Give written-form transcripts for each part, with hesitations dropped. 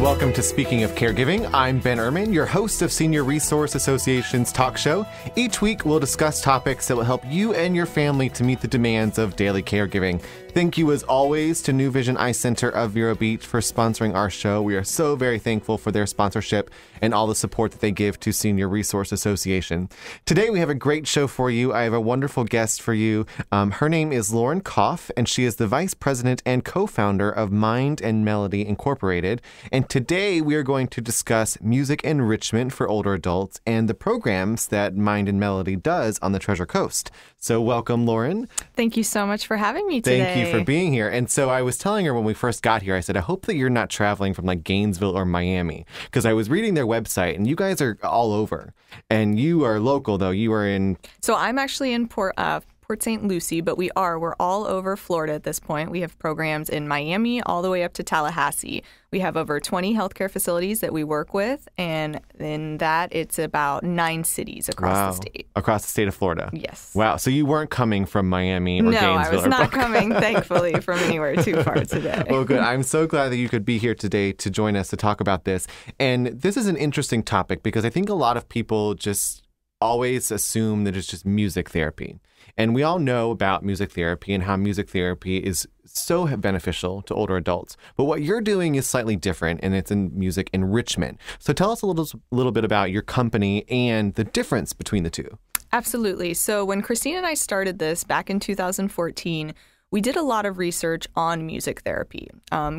welcome to Speaking of Caregiving. I'm Ben Earman, your host of Senior Resource Association's talk show. Each week, we'll discuss topics that will help you and your family to meet the demands of daily caregiving. Thank you, as always, to New Vision Eye Center of Vero Beach for sponsoring our show. We are so very thankful for their sponsorship and all the support that they give to Senior Resource Association. Today, we have a great show for you. I have a wonderful guest for you. Her name is Lauren Koff, and she is the vice president and co-founder of Mind&Melody Incorporated. And today, we are going to discuss music enrichment for older adults and the programs that Mind&Melody does on the Treasure Coast. So welcome, Lauren. Thank you so much for having me today. Thank you for being here. And so I was telling her when we first got here, I said, I hope that you're not traveling from like Gainesville or Miami, because I was reading their website and you guys are all over. And you are local, though. You are in... So I'm actually in Port St. Lucie, but we're all over Florida at this point. We have programs in Miami all the way up to Tallahassee. We have over 20 healthcare facilities that we work with, and in that, it's about 9 cities across the state. Across the state of Florida? Yes. Wow. So you weren't coming from Miami or Gainesville? No, I was not coming, thankfully, from anywhere too far today. Well, good. I'm so glad that you could be here today to join us to talk about this. And this is an interesting topic because I think a lot of people just always assume that it's just music therapy. And we all know about music therapy and how music therapy is so beneficial to older adults. But what you're doing is slightly different, and it's in music enrichment. So tell us a little bit about your company and the difference between the two. Absolutely. So when Christine and I started this back in 2014, we did a lot of research on music therapy.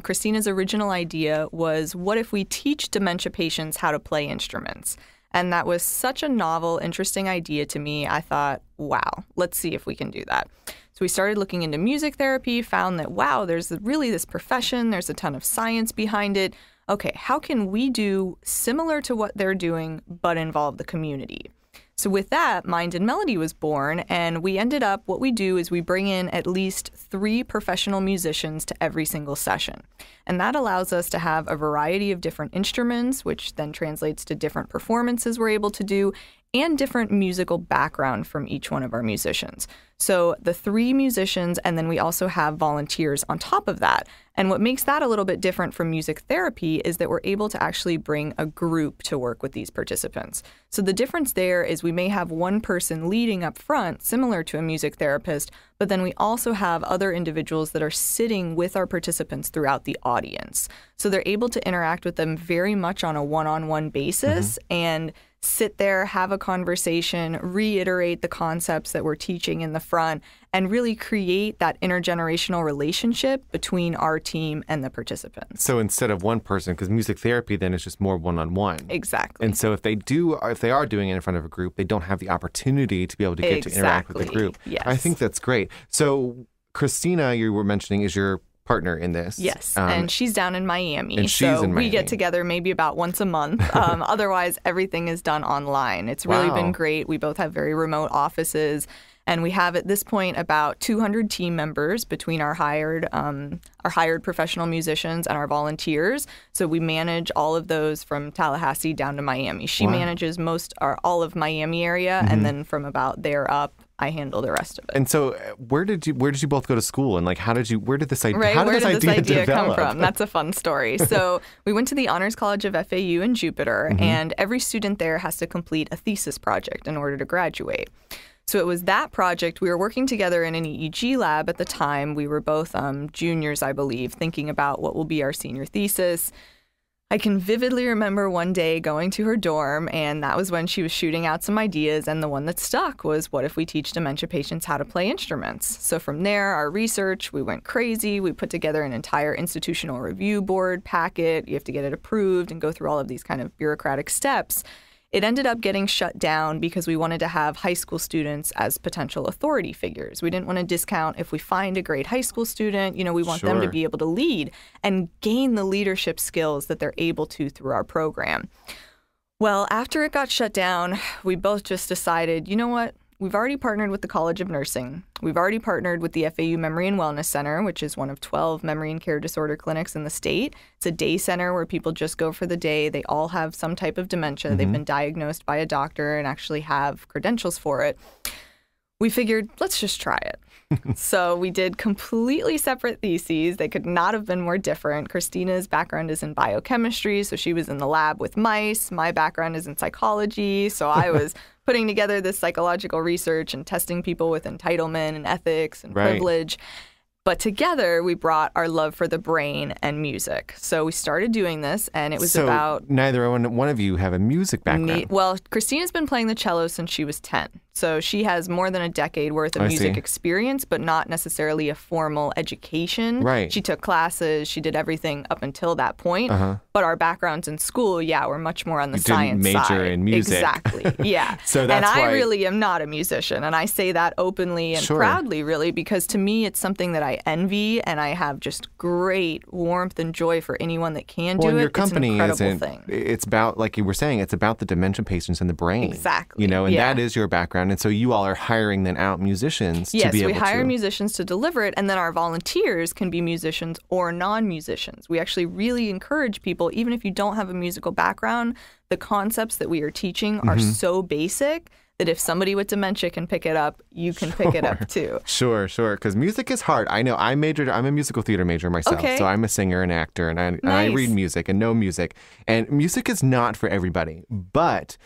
Christina's original idea was, what if we teach dementia patients how to play instruments? And that was such a novel, interesting idea to me. I thought, wow, let's see if we can do that. So we started looking into music therapy, found that, wow, there's really this profession. There's a ton of science behind it. Okay, how can we do similar to what they're doing, but involve the community? So with that, Mind&Melody was born, and we ended up, what we do is we bring in at least 3 professional musicians to every single session. And that allows us to have a variety of different instruments, which then translates to different performances we're able to do, and different musical background from each one of our musicians. So the 3 musicians, and then we also have volunteers on top of that. And what makes that a little bit different from music therapy is that we're able to actually bring a group to work with these participants. So the difference there is we may have one person leading up front, similar to a music therapist, but then we also have other individuals that are sitting with our participants throughout the audience. So they're able to interact with them very much on a one-on-one basis and sit there, have a conversation, reiterate the concepts that we're teaching in the front, and really create that intergenerational relationship between our team and the participants. So instead of one person, because music therapy then is just more one-on-one. Exactly. And so if they are doing it in front of a group, they don't have the opportunity to be able to get to interact with the group. Yes. I think that's great. So Christina, you were mentioning, is your partner in this. Yes, and she's down in Miami. And she's in Miami. We get together maybe about once a month. Otherwise, everything is done online. It's really been great. We both have very remote offices, and we have at this point about 200 team members between our hired professional musicians and our volunteers. So we manage all of those from Tallahassee down to Miami. She manages all of Miami area, and then from about there up, I handle the rest of it. And so, where did you both go to school, and like where did this idea idea come develop? from? That's a fun story. So we went to the Honors College of FAU in Jupiter, and every student there has to complete a thesis project in order to graduate. So it was that project. We were working together in an EEG lab at the time. We were both juniors, I believe, thinking about what will be our senior thesis. I can vividly remember one day going to her dorm, and that was when she was shooting out some ideas, and the one that stuck was, what if we teach dementia patients how to play instruments? So from there, our research, we went crazy. We put together an entire institutional review board packet. You have to get it approved and go through all of these kind of bureaucratic steps. It ended up getting shut down because we wanted to have high school students as potential authority figures. We didn't want to discount if we find a great high school student, we want them to be able to lead and gain the leadership skills that they're able to through our program. Well, after it got shut down, we both just decided, you know what? We've already partnered with the College of Nursing. We've already partnered with the FAU Memory and Wellness Center, which is one of 12 memory and care disorder clinics in the state. It's a day center where people just go for the day. They all have some type of dementia. They've been diagnosed by a doctor and actually have credentials for it. we figured, let's just try it. So we did completely separate theses. They could not have been more different. Christina's background is in biochemistry, so she was in the lab with mice. My background is in psychology, so I was putting together this psychological research and testing people with entitlement and ethics and privilege. But together, we brought our love for the brain and music. So we started doing this, and it was about... neither one of you have a music background. Well, Christina's been playing the cello since she was 10. So she has more than a decade worth of music experience, but not necessarily a formal education. Right. She took classes. She did everything up until that point. But our backgrounds in school, were much more on the science side. You didn't major in music. Exactly, yeah. So that's I really am not a musician. And I say that openly and proudly, really, because to me, it's something that I envy, and I have just great warmth and joy for anyone that can do it. Your company it's an incredible thing. It's about, like you were saying, it's about the dementia patients in the brain. Exactly. And that is your background. And so you all are hiring then out musicians to be able to... Yes, we hire musicians to deliver it, and then our volunteers can be musicians or non-musicians. We actually really encourage people, even if you don't have a musical background, the concepts that we are teaching are so basic that if somebody with dementia can pick it up, you can pick it up too. Sure. Because music is hard. I know. I'm a musical theater major myself, so I'm a singer and actor, and I read music and know music. And music is not for everybody, but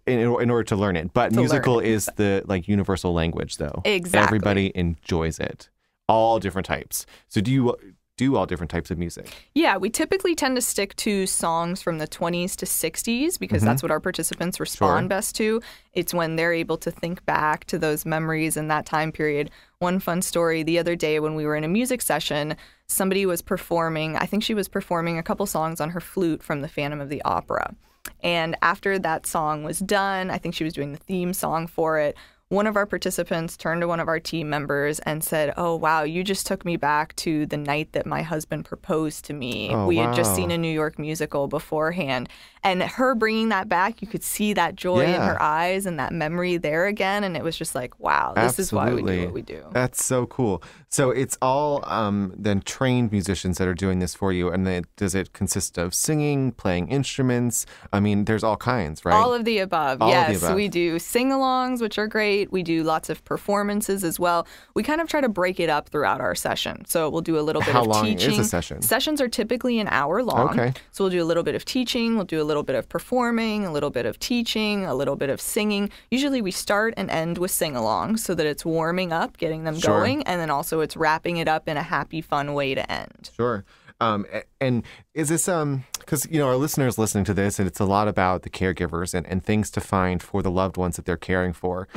in order to learn it. But musical is the universal language, though. Exactly. Everybody enjoys it. All different types. So do you do all different types of music? Yeah, we typically tend to stick to songs from the 20s to 60s because that's what our participants respond best to. It's when they're able to think back to those memories in that time period. One fun story, the other day when we were in a music session, somebody was performing, I think she was performing a couple songs on her flute from the Phantom of the Opera. And after that song was done, I think she was doing the theme song for it, one of our participants turned to one of our team members and said, "Oh, wow, you just took me back to the night that my husband proposed to me. We had just seen a New York musical beforehand." And her bringing that back, you could see that joy in her eyes and that memory there again. And it was just like, wow, this is why we do what we do. That's so cool. So it's all then trained musicians that are doing this for you. And does it consist of singing, playing instruments? I mean, there's all kinds, right? All of the above. Yes, we do sing-alongs, which are great. We do lots of performances as well. We kind of try to break it up throughout our session. So we'll do a little bit of teaching. How long is a session? Sessions are typically an hour long. Okay. So we'll do a little bit of teaching. We'll do a little bit of performing, a little bit of teaching, a little bit of singing. Usually we start and end with sing-alongs so that it's warming up, getting them going, and then also it's wrapping it up in a happy, fun way to end. Sure. And is this, because, our listeners listening to this, and it's a lot about the caregivers and things to find for the loved ones that they're caring for.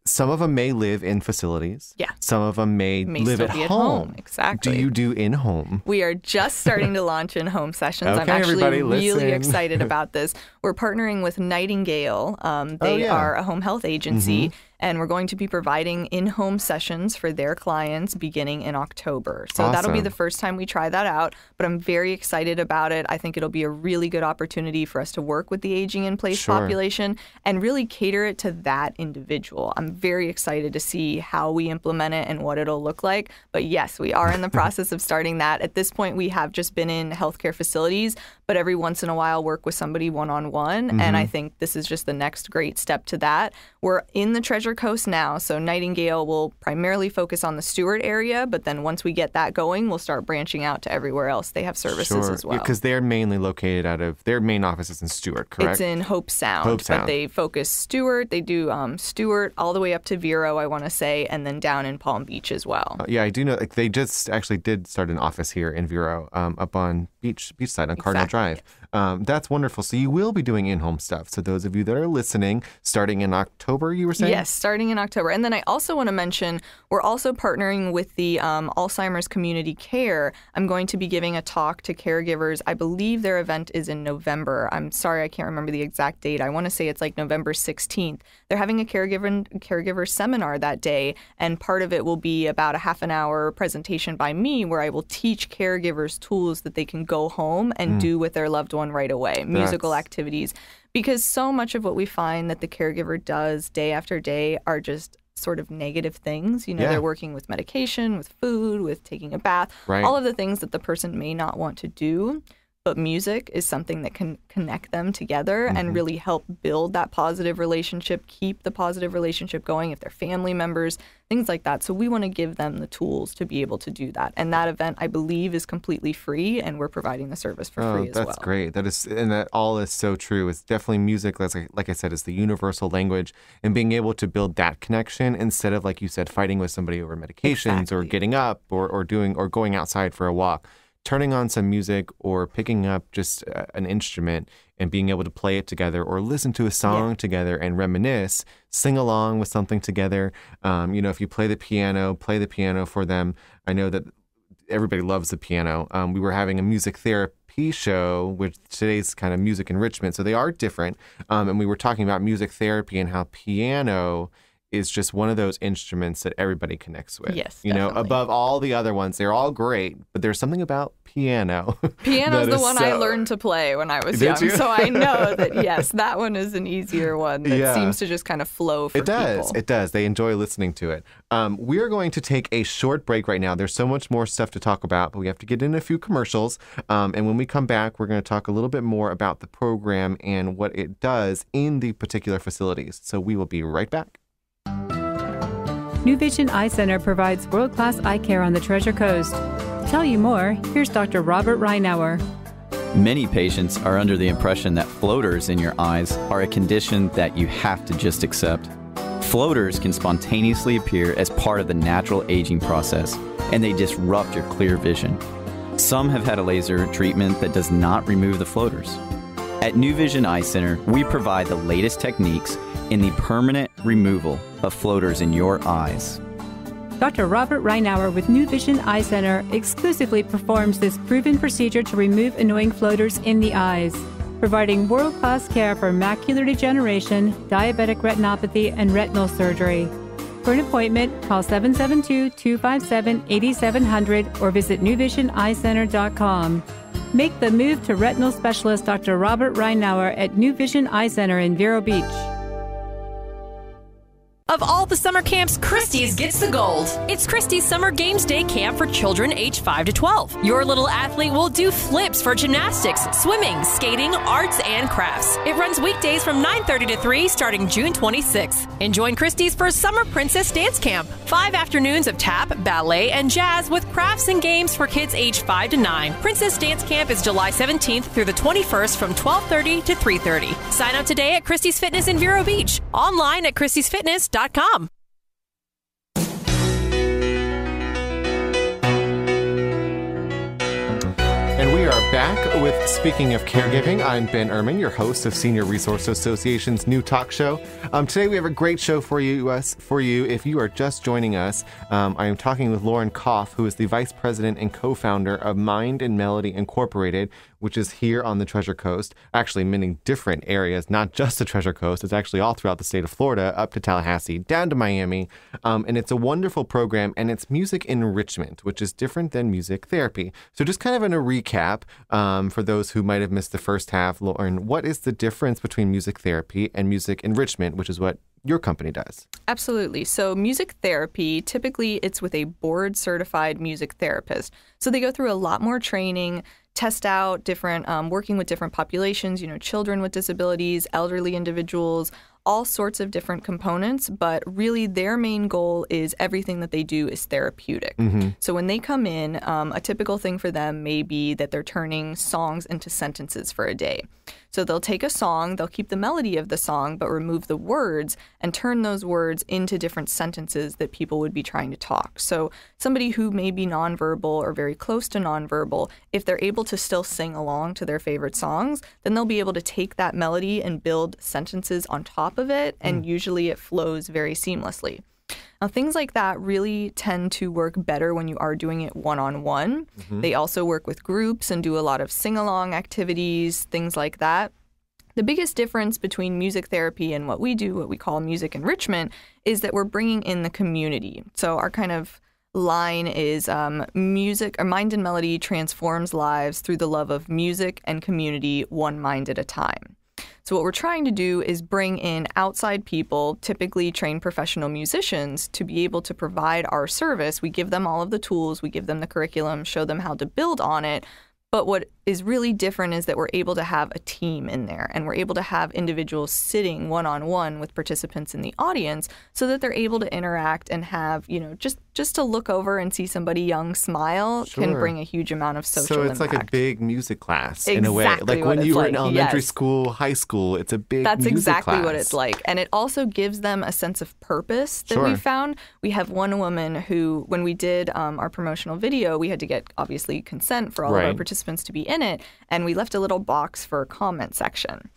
Some of them may live in facilities. Yeah. Some of them may live at home. Exactly. Do you do in-home? We are just starting to launch in-home sessions. Okay, I'm actually really listen. excited about this. We're partnering with Nightingale. They are a home health agency. And we're going to be providing in-home sessions for their clients beginning in October. So that'll be the first time we try that out. But I'm very excited about it. I think it'll be a really good opportunity for us to work with the aging in place population and really cater it to that individual. I'm very excited to see how we implement it and what it'll look like. But yes, we are in the process of starting that. At this point, we have just been in healthcare facilities, but every once in a while work with somebody one-on-one. And I think this is just the next great step to that. We're in the Treasure Coast now, so Nightingale will primarily focus on the Stewart area, but then once we get that going, we'll start branching out to everywhere else. They have services as well. Because they're mainly located out of, their main office is in Stewart, correct? It's in Hope Sound, but they focus Stewart. They do Stewart all the way up to Vero, I want to say, and then down in Palm Beach as well. I do know, they just actually did start an office here in Vero, up on Beachside on Cardinal Drive. That's wonderful. So you will be doing in-home stuff. So those of you that are listening, starting in October, you were saying? Yes, starting in October. And then I also want to mention, we're also partnering with the Alzheimer's Community Care. I'm going to be giving a talk to caregivers. I believe their event is in November. I'm sorry, I can't remember the exact date. I want to say it's like November 16th. They're having a caregiver seminar that day, and part of it will be about a half an hour presentation by me where I will teach caregivers tools that they can go home and do with their loved one right away, musical activities. Because so much of what we find that the caregiver does day after day are just sort of negative things. They're working with medication, with food, with taking a bath, all of the things that the person may not want to do. but music is something that can connect them together and really help build that positive relationship, keep the positive relationship going if they're family members, things like that. So we want to give them the tools to be able to do that. And that event, I believe, is completely free, and we're providing the service for free as well. That's great. That is, and that all is so true. It's definitely music, like I said, is the universal language, and being able to build that connection instead of, like you said, fighting with somebody over medications or getting up or going outside for a walk. Turning on some music or picking up just an instrument and being able to play it together or listen to a song together and reminisce, sing along with something together. If you play the piano for them. I know that everybody loves the piano. We were having a music therapy show with today's kind of music enrichment, so they are different. And we were talking about music therapy and how piano is just one of those instruments that everybody connects with. Yes, definitely. Above all the other ones, they're all great, but there's something about piano. Piano's the one I learned to play when I was young, so I know that, yes, that one is an easier one that seems to just kind of flow for people. It does. They enjoy listening to it. We're going to take a short break right now. There's so much more stuff to talk about, but we have to get in a few commercials. And when we come back, we're going to talk a little bit more about the program and what it does in the particular facilities. So we will be right back. New Vision Eye Center provides world-class eye care on the Treasure Coast. To tell you more, here's Dr. Robert Reinauer. Many patients are under the impression that floaters in your eyes are a condition that you have to just accept. Floaters can spontaneously appear as part of the natural aging process, and they disrupt your clear vision. Some have had a laser treatment that does not remove the floaters. At New Vision Eye Center, we provide the latest techniques in the permanent removal of floaters in your eyes. Dr. Robert Reinauer with New Vision Eye Center exclusively performs this proven procedure to remove annoying floaters in the eyes, providing world-class care for macular degeneration, diabetic retinopathy, and retinal surgery. For an appointment, call 772-257-8700 or visit newvisioneyecenter.com. Make the move to retinal specialist Dr. Robert Reinauer at New Vision Eye Center in Vero Beach. Of all the summer camps, Christie's gets the gold. It's Christie's Summer Games Day Camp for children age 5 to 12. Your little athlete will do flips for gymnastics, swimming, skating, arts, and crafts. It runs weekdays from 9:30 to 3 starting June 26th. And join Christie's for Summer Princess Dance Camp. 5 afternoons of tap, ballet, and jazz with crafts and games for kids age 5 to 9. Princess Dance Camp is July 17th through the 21st from 12:30 to 3:30. Sign up today at Christie's Fitness in Vero Beach. Online at christiesfitness.com. And we are back with Speaking of Caregiving. I'm Ben Earman, your host of Senior Resource Association's new talk show. Today we have a great show for you. If you are just joining us, I am talking with Lauren Koff, who is the Vice President and co-founder of Mind&Melody Incorporated, which is here on the Treasure Coast, actually many different areas, not just the Treasure Coast. It's actually all throughout the state of Florida, up to Tallahassee, down to Miami. And it's a wonderful program, and it's music enrichment, which is different than music therapy. So just kind of in a recap, for those who might have missed the first half, Lauren, what is the difference between music therapy and music enrichment, which is what your company does? Absolutely. So music therapy, typically it's with a board-certified music therapist. So they go through a lot more training, test out different, working with different populations, children with disabilities, elderly individuals, all sorts of different components, but really their main goal is everything that they do is therapeutic. Mm-hmm. So when they come in, a typical thing for them may be that they're turning songs into sentences for a day. So they'll take a song, they'll keep the melody of the song, but remove the words and turn those words into different sentences that people would be trying to talk. So somebody who may be nonverbal or very close to nonverbal, if they're able to still sing along to their favorite songs, then they'll be able to take that melody and build sentences on top of it, and usually it flows very seamlessly. Now, things like that really tend to work better when you are doing it one-on-one. Mm-hmm. They also work with groups and do a lot of sing-along activities, things like that. The biggest difference between music therapy and what we do, what we call music enrichment, is that we're bringing in the community. So our kind of line is music, or Mind&Melody transforms lives through the love of music and community, one mind at a time. So what we're trying to do is bring in outside people, typically trained professional musicians, to be able to provide our service. We give them all of the tools, we give them the curriculum, show them how to build on it. But what is really different is that we're able to have a team in there, and we're able to have individuals sitting one-on-one with participants in the audience so that they're able to interact and have, just to look over and see somebody young smile can bring a huge amount of social impact. So it's like a big music class in a way. Like when you were in elementary school, high school, it's a big music class. That's exactly what it's like. And it also gives them a sense of purpose that we found. We have one woman who, when we did our promotional video, we had to get, obviously, consent for all of our participants to be in it. And we left a little box for a comment section.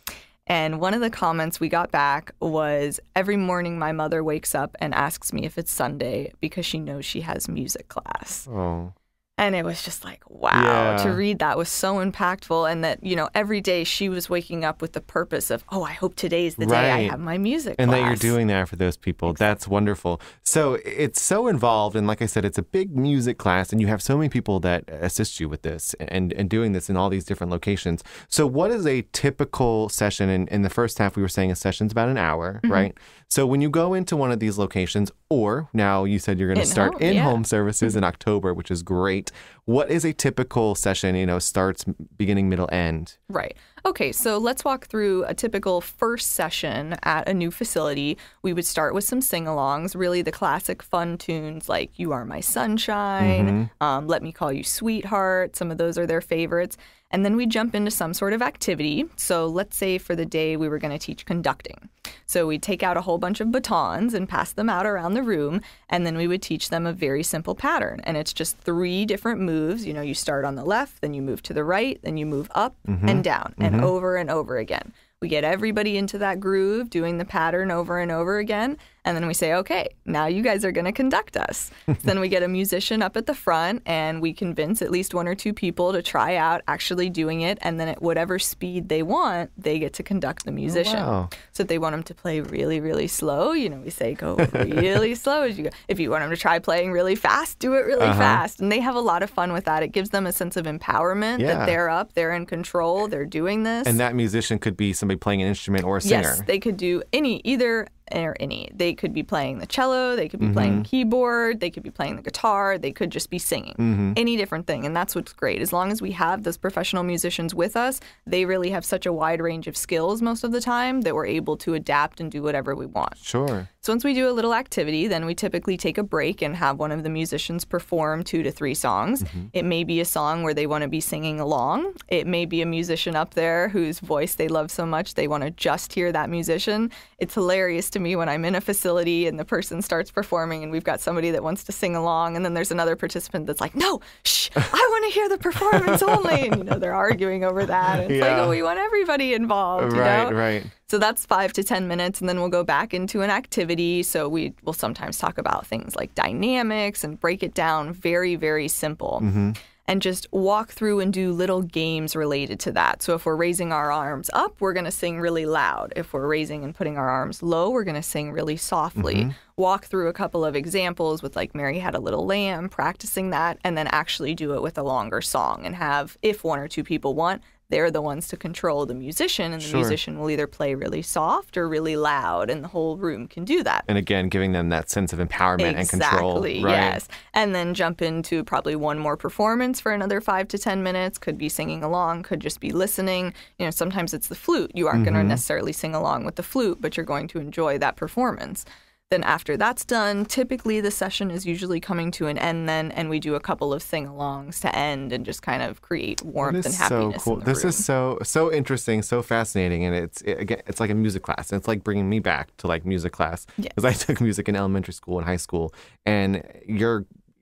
And one of the comments we got back was, every morning my mother wakes up and asks me if it's Sunday because she knows she has music class. Oh. And it was just like, wow, to read that was so impactful. And that, every day she was waking up with the purpose of, I hope today's the day I have my music class. And that you're doing that for those people. Exactly. That's wonderful. So it's so involved. And like I said, it's a big music class. And you have so many people that assist you with this and doing this in all these different locations. So what is a typical session? In the first half, we were saying a session's about an hour, right? So when you go into one of these locations, or now you said you're going to start in-home services in October, which is great. What is a typical session, starts beginning, middle, end? Right. Okay, so let's walk through a typical first session at a new facility. We would start with some sing-alongs, really the classic fun tunes like You Are My Sunshine, Let Me Call You Sweetheart. Some of those are their favorites. And then we jump into some sort of activity. So let's say for the day we were going to teach conducting. So we'd take out a whole bunch of batons and pass them out around the room, and then we would teach them a very simple pattern. And it's just 3 different moves. You start on the left, then you move to the right, then you move up and down, and over again. We get everybody into that groove, doing the pattern over and over again. And then we say, okay, now you guys are going to conduct us. So then we get a musician up at the front, and we convince at least 1 or 2 people to try out actually doing it. And then at whatever speed they want, they get to conduct the musician. Oh, wow. So if they want them to play really, really slow, we say go really slow as you go. If you want them to try playing really fast, do it really fast. And they have a lot of fun with that. It gives them a sense of empowerment that they're up, they're in control, they're doing this. And that musician could be somebody playing an instrument or a singer. Yes, they could do either. They could be playing the cello, they could be playing the keyboard, they could be playing the guitar, they could just be singing. Any different thing. And that's what's great. As long as we have those professional musicians with us, they really have such a wide range of skills most of the time that we're able to adapt and do whatever we want. Sure. So once we do a little activity, then we typically take a break and have one of the musicians perform 2 to 3 songs. It may be a song where they want to be singing along. It may be a musician up there whose voice they love so much they want to just hear that musician. It's hilarious to me when I'm in a facility and the person starts performing and we've got somebody that wants to sing along, and then there's another participant that's like, no, shh, I want to hear the performance only. And, they're arguing over that. And it's like, we want everybody involved, Right. So that's 5 to 10 minutes, and then we'll go back into an activity. So we will sometimes talk about things like dynamics and break it down very, very simple. And just walk through and do little games related to that. So if we're raising our arms up, we're going to sing really loud. If we're raising and putting our arms low, we're going to sing really softly. Walk through a couple of examples with like Mary Had a Little Lamb, practicing that, and then actually do it with a longer song and have, if 1 or 2 people want, they're the ones to control the musician, and the musician will either play really soft or really loud, and the whole room can do that. And again, giving them that sense of empowerment and control. Exactly, yes. And then jump into probably one more performance for another 5 to 10 minutes. Could be singing along, could just be listening. Sometimes it's the flute. You aren't going to necessarily sing along with the flute, but you're going to enjoy that performance. Then after that's done, typically the session is usually coming to an end then, and we do a couple of sing-alongs to end and just kind of create warmth and happiness so cool. in the This room. is so interesting, so fascinating, and it's like a music class. And it's like bringing me back to like music class, because I took music in elementary school and high school, and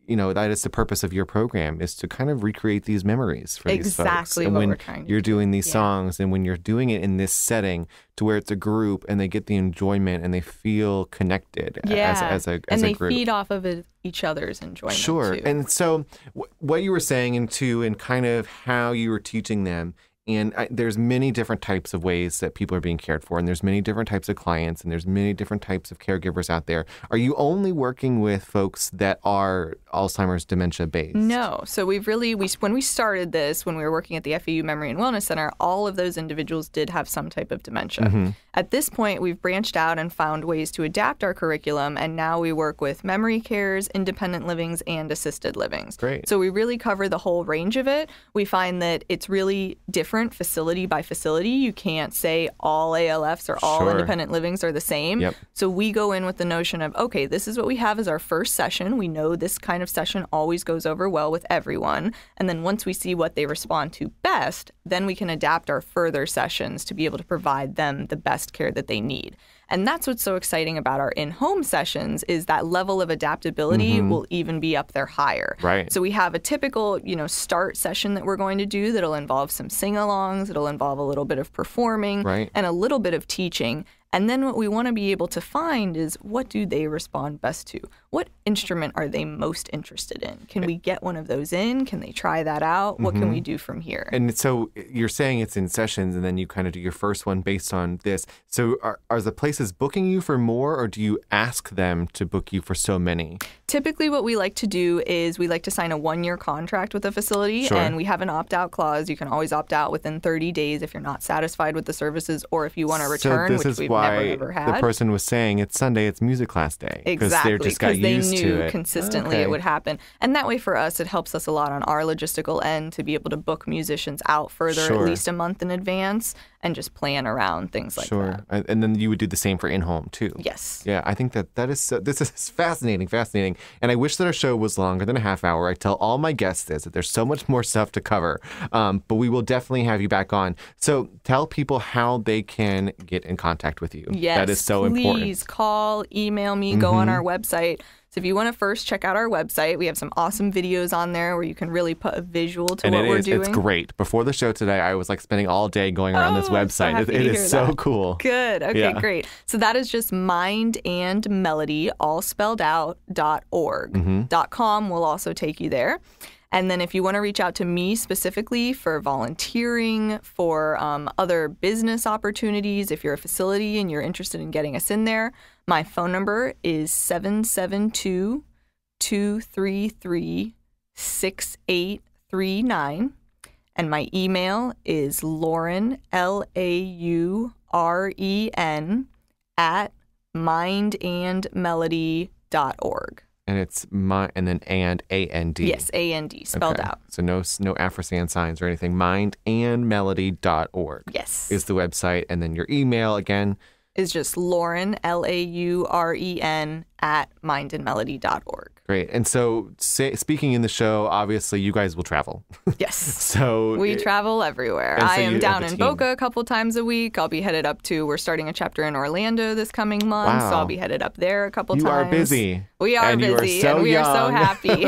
that is the purpose of your program, is to kind of recreate these memories for these folks. Exactly And what when we're trying to you're do. doing these songs, and when you're doing it in this setting to where it's a group and they get the enjoyment and they feel connected as a and they group. feed off of each other's enjoyment Sure. too. And so what you were saying and kind of how you were teaching them And there's many different types of ways that people are being cared for, and there's many different types of clients, and there's many different types of caregivers out there. Are you only working with folks that are Alzheimer's dementia based? No. So when we started this, when we were working at the FAU Memory and Wellness Center, all of those individuals did have some type of dementia. At this point, we've branched out and found ways to adapt our curriculum, and now we work with memory cares, independent livings, and assisted livings. Great. So we really cover the whole range of it. We find that it's really different facility by facility. You can't say all ALFs or all independent livings are the same. Yep. So we go in with the notion of, okay, this is what we have as our first session. We know this kind of session always goes over well with everyone. And then once we see what they respond to best, then we can adapt our further sessions to be able to provide them the best care that they need. And that's what's so exciting about our in-home sessions is that level of adaptability will even be up there higher. Right. So we have a typical, start session that we're going to do that'll involve some sing-alongs, it'll involve a little bit of performing, and a little bit of teaching. And then what we want to be able to find is what do they respond best to? What instrument are they most interested in? Can we get one of those in? Can they try that out? What can we do from here? And so you're saying it's in sessions and then you kind of do your first one based on this. So are the places booking you for more, or do you ask them to book you for so many? Typically what we like to do is we like to sign a 1-year contract with a facility, and we have an opt-out clause. You can always opt out within 30 days if you're not satisfied with the services or if you want to return, which we've never had. The person was saying it's Sunday, it's music class day. Exactly, because they knew it. Consistently it would happen. And that way for us, it helps us a lot on our logistical end to be able to book musicians out further at least a month in advance and just plan around things like that. And then you would do the same for in-home too. Yes. Yeah, I think that is this is fascinating. And I wish that our show was longer than a half hour. I tell all my guests this, that there's so much more stuff to cover. But we will definitely have you back on. So tell people how they can get in contact with you. Yes, that is so important. Please call, email me, go on our website. So if you want to first check out our website, we have some awesome videos on there where you can really put a visual to what we're doing. It's great. Before the show today, I was like spending all day going around this website. So it is so cool. Good. Okay, great. So that is just Mind&Melody, all spelled out, .org. .com will also take you there. And then if you want to reach out to me specifically for volunteering, for other business opportunities, if you're a facility and you're interested in getting us in there, my phone number is 772-233-6839. And my email is Lauren, LAUREN, @ mindandmelody.org. And it's and then A-N-D. Yes, A-N-D, spelled out. So no ampersand signs or anything. Mindandmelody.org. Yes. Is the website. And then your email, again, is just Lauren, LAUREN, @ mindandmelody.org. Great. And so speaking in the show, obviously you guys will travel. Yes. So we travel everywhere. So I am down in Boca a couple times a week. I'll be headed up we're starting a chapter in Orlando this coming month. Wow. So I'll be headed up there a couple times. You are busy. We are busy. And we are so happy.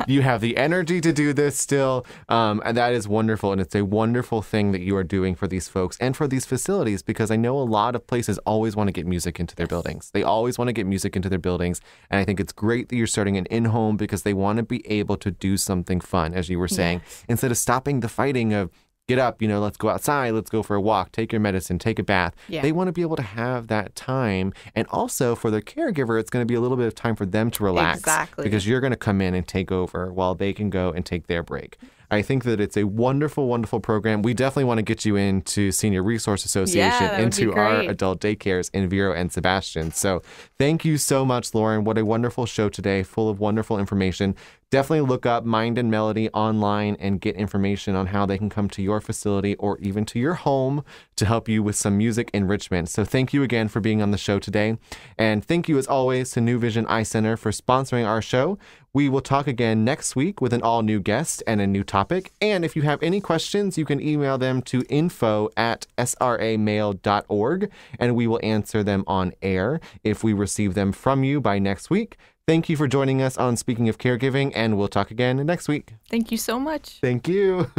You have the energy to do this still. And that is wonderful. And it's a wonderful thing that you are doing for these folks and for these facilities, because I know a lot of places always want to get music into their buildings. They always want to get music into their buildings. And I think it's great that you're starting an in-home because they want to be able to do something fun, as you were saying, instead of stopping the fighting of get up, let's go outside, let's go for a walk, take your medicine, take a bath. Yeah. They want to be able to have that time. And also for their caregiver, it's going to be a little bit of time for them to relax. Exactly. Because you're going to come in and take over while they can go and take their break. I think that it's a wonderful, wonderful program. We definitely want to get you into Senior Resource Association, into our adult daycares in Vero and Sebastian. So thank you so much, Lauren. What a wonderful show today, full of wonderful information. Definitely look up Mind&Melody online and get information on how they can come to your facility or even to your home to help you with some music enrichment. So thank you again for being on the show today. And thank you, as always, to New Vision Eye Center for sponsoring our show. We will talk again next week with an all-new guest and a new topic. And if you have any questions, you can email them to info@sramail.org, and we will answer them on air if we receive them from you by next week. Thank you for joining us on Speaking of Caregiving, and we'll talk again next week. Thank you so much. Thank you.